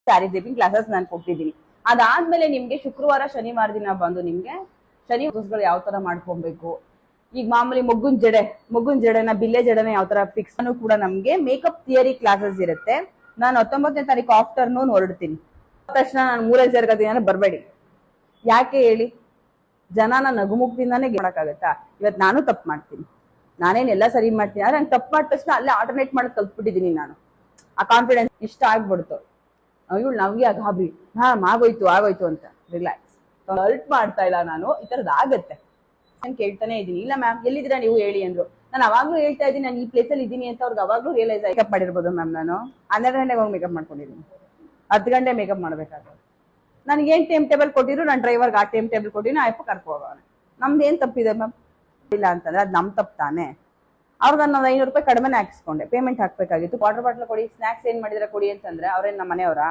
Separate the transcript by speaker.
Speaker 1: Sari draping classes ನಾನು ಕೊಟ್ಟಿದ್ದೀನಿ. ಅದಾದ್ಮೇಲೆ ನಿಮ್ಗೆ ಶುಕ್ರವಾರ ಶನಿವಾರ ದಿನ ಬಂದು ನಿಮ್ಗೆ ಶನಿ ಗಳು ಯಾವ ತರ ಮಾಡ್ಕೊಬೇಕು, ಈಗ ಮಾಮೂಲಿ ಮಗುನ್ ಜಡೆನ ಬಿಲ್ಲೆ ಜಡೆನ ಯಾವ ತರ ಫಿಕ್ಸ್ ಕೂಡ ನಮ್ಗೆ ಮೇಕಪ್ ಥಿಯರಿ ಕ್ಲಾಸಸ್ ಇರುತ್ತೆ. ನಾನು 19ನೇ ತಾರೀಕು ಆಫ್ಟರ್ನೂನ್ ಹೊರಡ್ತೀನಿ. ತಕ್ಷಣ ನಾನು 3 ಸೇರ್ಕತೀನಿ ಬರ್ಬೇಡಿ. ಯಾಕೆ ಹೇಳಿ, ಜನನ ನಗುಮುಖದಿಂದಾನೇ ಗೆಲ್ಲಕ್ಕಾಗತ್ತಾ? ಇವತ್ತು ನಾನು ತಪ್ಪು ಮಾಡ್ತೀನಿ, ನಾನೇನೆಲ್ಲ ಸರಿ ಮಾಡ್ತೀನಿ, ಆದ್ರೆ ನಂಗೆ ತಪ್ಪು ಮಾಡಿದ ತಕ್ಷಣ ಅಲ್ಲೇ ಆಲ್ಟರ್ನೇಟ್ ಮಾಡೋದು ಕಲ್ತ್ಬಿಟ್ಟಿದೀನಿ ನಾನು. ಆ ಕಾನ್ಫಿಡೆನ್ಸ್ ಇಷ್ಟ ಆಗ್ಬಿಡ್ತು. ಇವಳು ನಮ್ಗೆ ಗಾಬರಿ, ಆಗೋಯ್ತು ಅಂತ. ರಿಲ್ಯಾಕ್ಸ್, ಹರ್ಟ್ ಮಾಡ್ತಾ ಇಲ್ಲ ನಾನು. ಈ ತರದ್ ಆಗತ್ತೆ. ನಾನು ಕೇಳ್ತಾನೆ ಇದೀನಿ, ಇಲ್ಲ ಮ್ಯಾಮ್ ಎಲ್ಲಿದ್ದೀರಾ ನೀವು ಹೇಳಿ ಅಂದ್ರು. ನಾನು ಅವಾಗ್ಲೂ ಹೇಳ್ತಾ ಇದ್ದೀನಿ ನಾನು ಈ ಪ್ಲೇಸ್ ಅಲ್ಲಿ ಇದ್ದೀನಿ ಅಂತ. ಅವ್ರಿಗೆ ಅವಾಗ್ಲೂ ರಿಯಲೈಸ್ ಮೇಕಪ್ ಮಾಡಿರ್ಬೋದು ಮ್ಯಾಮ್. ನಾನು 12 ಗಂಟೆಗೆ ಹೋಗಿ ಮೇಕಪ್ ಮಾಡ್ಕೊಂಡಿದ್ದೀನಿ, 10 ಗಂಟೆ ಮೇಕಪ್ ಮಾಡ್ಬೇಕಾದ್ರೆ. ನನಗೆ ಏನ್ ಟೈಮ್ ಟೇಬಲ್ ಕೊಟ್ಟಿದ್ರು, ನಾನು ಡ್ರೈವರ್ಗೆ ಆ ಟೈಮ್ ಟೇಬಲ್ ಕೊಟ್ಟಿನಿ, ಆಯ್ತು ಕರ್ಕೊ ಹೋಗೋಣ. ನಮ್ದು ಏನ್ ತಪ್ಪಿದೆ ಮ್ಯಾಮ್? ಇಲ್ಲ ಅಂತಂದ್ರೆ ಅದು ನಮ್ ತಪ್ಪು ತಾನೆ. ಅವ್ರಿಗೆ ನಾನು 500 ರೂಪಾಯಿ ಕಡಿಮೆನೆ ಹಾಕಿಸ್ಕೊಂಡೆ, ಪೇಮೆಂಟ್ ಹಾಕ್ಬೇಕಾಗಿತ್ತು. ವಾಟರ್ ಬಾಟ್ಲ್ ಕೊಡಿ, ಸ್ನಾಕ್ಸ್ ಏನ್ ಮಾಡಿದ್ರೆ ಕೊಡಿ ಅಂತಂದ್ರೆ ಅವ್ರೇನ್ ನಮ್ಮ ಮನೆಯವರಾ?